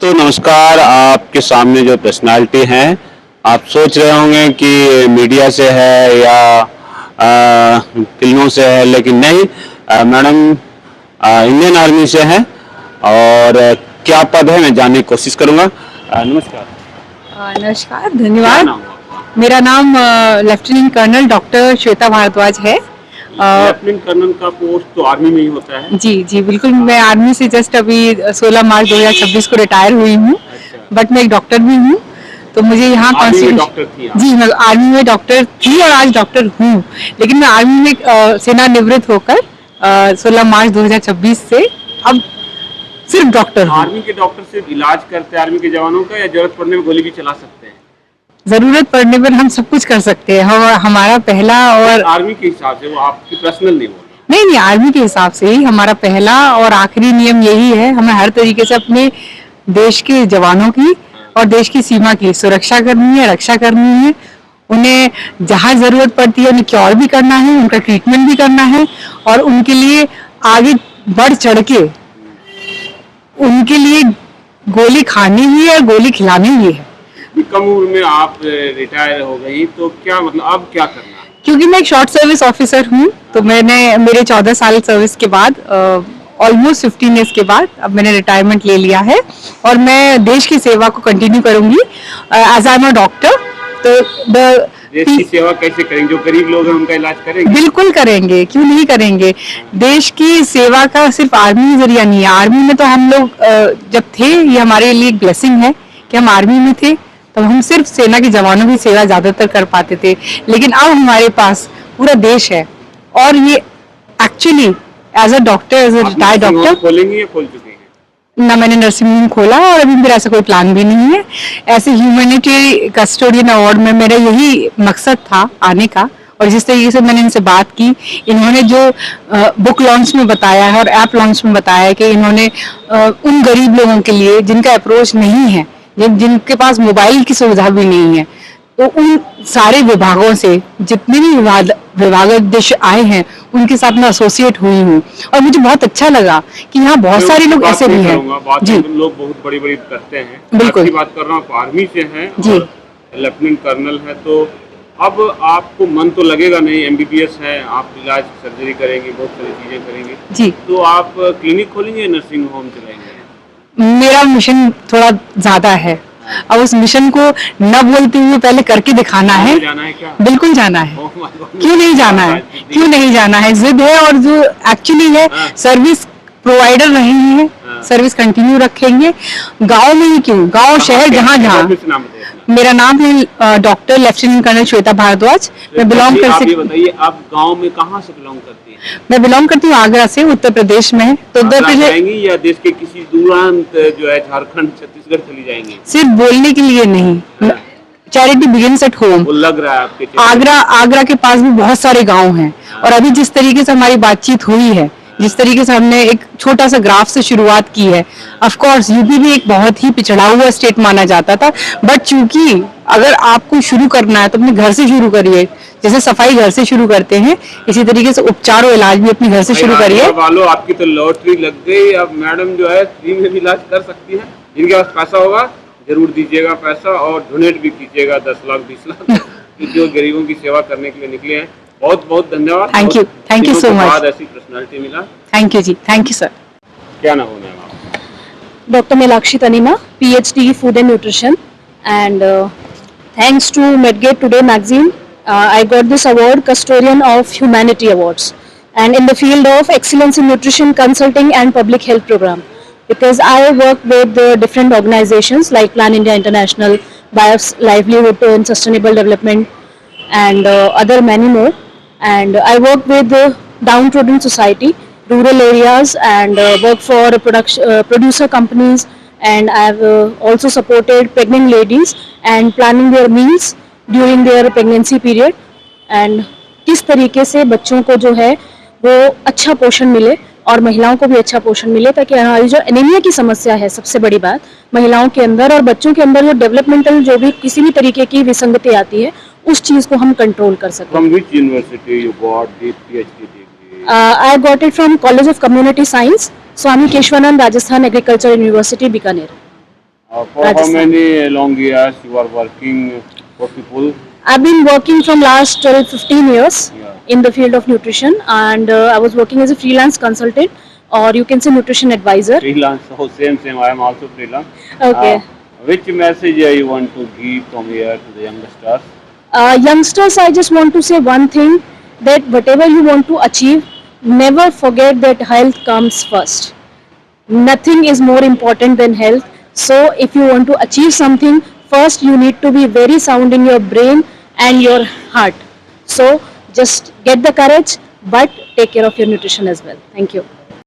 तो नमस्कार। आपके सामने जो पर्सनालिटी हैं, आप सोच रहे होंगे कि मीडिया से है या फिल्मों से है, लेकिन नहीं। मैडम इंडियन आर्मी से हैं और क्या पद है मैं जानने की कोशिश करूंगा। नमस्कार। नमस्कार, क्या धन्यवाद। नाम है आपका? मेरा नाम lieutenant colonel doctor Shweta Bhardwaj है। लेफ्टिनेंट कर्नल का पोस्ट तो आर्मी में ही होता है। जी जी बिल्कुल, मैं आर्मी से जस्ट अभी 16 मार्च 2026 को रिटायर हुई हूँ। अच्छा। बट मैं एक डॉक्टर भी हूँ, तो मुझे यहाँ आर्मी में डॉक्टर थी आप? जी, मैं आर्मी में डॉक्टर थी और आज डॉक्टर हूँ। लेकिन मैं आर्मी में सेवानिवृत्त होकर 16 मार्च 2026 से अब सिर्फ डॉक्टर हूँ। आर्मी के डॉक्टर सिर्फ इलाज करते हैं आर्मी के जवानों का, या जरूरत पड़ने में गोली भी चला सकते हैं? जरूरत पड़ने पर हम सब कुछ कर सकते हैं। हमारा पहला और आर्मी के हिसाब से, वो आपकी पर्सनल नहीं बोल रहा। नहीं, आर्मी के हिसाब से ही हमारा पहला और आखिरी नियम यही है, हमें हर तरीके से अपने देश के जवानों की और देश की सीमा की सुरक्षा करनी है, रक्षा करनी है। उन्हें जहाँ जरूरत पड़ती है उन्हें क्योर भी करना है, उनका ट्रीटमेंट भी करना है और उनके लिए आगे बढ़ चढ़ के उनके लिए गोली खानी भी है और गोली खिलानी भी है। इतनी कम उम्र में आप रिटायर हो गई, तो क्या मतलब अब क्या करना है? क्योंकि मैं एक शॉर्ट सर्विस ऑफिसर हूँ, तो मेरे 14 साल सर्विस के बाद ऑलमोस्ट 15 ईयर्स के बाद अब मैंने रिटायरमेंट ले लिया है और मैं देश की सेवा को कंटिन्यू करूंगी as I am a doctor. तो देश की सेवा कैसे करेंगे? जो गरीब लोग हैं उनका इलाज करेंगे? बिल्कुल करेंगे, क्यों नहीं करेंगे। देश की सेवा का सिर्फ आर्मी जरिया नहीं है। आर्मी में तो हम लोग जब थे, ये हमारे लिए एक ब्लेसिंग है कि हम आर्मी में थे, तो हम सिर्फ सेना के जवानों की सेवा ज्यादातर कर पाते थे। लेकिन अब हमारे पास पूरा देश है और ये actually as a doctor, as a retired doctor खोलेंगे या खोल चुके हैं? ना, मैंने नर्सिंग होम खोला और अभी मेरा ऐसा कोई प्लान भी नहीं है। ऐसे ह्यूमैनिटेरियन कस्टोडियन अवार्ड में मेरा यही मकसद था आने का, और जिस तरीके से मैंने इनसे बात की, इन्होंने जो बुक लॉन्च में बताया है और ऐप लॉन्च में बताया है कि इन्होंने उन गरीब लोगों के लिए जिनका अप्रोच नहीं है, जिनके पास मोबाइल की सुविधा भी नहीं है, तो उन सारे विभागों से जितने भी विभागाध्यक्ष आए हैं उनके साथ मैं एसोसिएट हुई हूँ और मुझे बहुत अच्छा लगा कि यहाँ बहुत सारे लोग ऐसे भी हैं। जी, लोग बहुत बड़ी बड़ी करते हैं। बिल्कुल, बात कर रहा हूँ, आप आर्मी से हैं जी, लेफ्टिनेंट कर्नल है, तो अब आपको मन तो लगेगा नहीं, एमबीबीएस है, आप इलाज सर्जरी करेंगे, बहुत सारी चीजें करेंगे जी। तो आप क्लिनिक खोलेंगे, नर्सिंग होम चलाएंगे? मेरा मिशन थोड़ा ज्यादा है, अब उस मिशन को न बोलते हुए पहले करके दिखाना है। जाना है क्या? बिल्कुल जाना है, क्यों नहीं जाना है, क्यों नहीं जाना है। जिद है और जो एक्चुअली है, सर्विस प्रोवाइडर रहेंगे, सर्विस कंटिन्यू रखेंगे। गांव में ही क्यों, गांव शहर जहाँ जहाँ। मेरा नाम है doctor lieutenant colonel Shweta Bhardwaj. मैं बिलोंग कर सकती। बताइए, आप गांव में कहाँ से बिलोंग करती हैं? मैं बिलोंग करती हूँ आगरा से, उत्तर प्रदेश में है। तो उत्तर प्रदेश या देश के किसी दूरांत जो है झारखंड छत्तीसगढ़ चली जाएंगी? सिर्फ बोलने के लिए नहीं, चैरिटी बिगिंस एट होम। लग रहा है आपके आगरा के पास भी बहुत सारे गांव हैं और अभी जिस तरीके से हमारी बातचीत हुई है, जिस तरीके से हमने एक छोटा सा ग्राफ से शुरुआत की है, ऑफ कोर्स यूपी भी एक बहुत ही पिछड़ा हुआ स्टेट माना जाता था, बट चूंकि अगर आपको शुरू करना है तो अपने घर से शुरू करिए। जैसे सफाई घर से शुरू करते हैं, इसी तरीके से उपचार और इलाज भी अपने घर से शुरू करिए। वालों, आपकी तो लॉटरी लग गई। अब मैडम जो है फ्री में भी इलाज कर सकती है। जिनके पास पैसा होगा जरूर दीजिएगा पैसा और डोनेट भी कीजिएगा 10 लाख 20 लाख, जो गरीबों की सेवा करने के लिए निकले हैं। बहुत बहुत धन्यवाद। Thank you so much. ऐसी पर्सनालिटी मिला। Thank you ji, thank you sir. क्या नाम है आपका? Dr. Melakshi Tanima, PhD Food and Nutrition, and thanks to Medgate Today magazine, I got this award, Custodian of Humanity Awards, and in the field of excellence in nutrition consulting and public health program, because I work with different organizations like Plan India International, Bios Livelihood and Sustainable Development, and other many more, and I work with downtrodden society, rural areas, and work for producer companies, and I have also supported pregnant ladies and planning their meals during their pregnancy period, and किस तरीके से बच्चों को जो है वो अच्छा पोषण मिले और महिलाओं को भी अच्छा पोषण मिले, ताकि हमारी जो एनीमिया की समस्या है, सबसे बड़ी बात महिलाओं के अंदर और बच्चों के अंदर जो डेवलपमेंटल जो भी किसी भी तरीके की विसंगति आती है, उस चीज को हम कंट्रोल कर सकें। From which university you got the PhD degree? I got it from College of Community Science, Swami Keshwanand Rajasthan Agricultural University, Bikaner. For how Rajasthan. many long years you are working for people? I've been working from last 12-15 years Yeah. in the field of nutrition, and I was working as a freelance consultant, or you can say nutrition advisor. Freelance, oh, same. I am also freelance. Okay. Which message you want to give from here to the youngsters? Youngsters, I just want to say one thing, that whatever you want to achieve, never forget that health comes first. Nothing is more important than health. So if you want to achieve something, first you need to be very sound in your brain and your heart. So just get the courage, but take care of your nutrition as well. Thank you.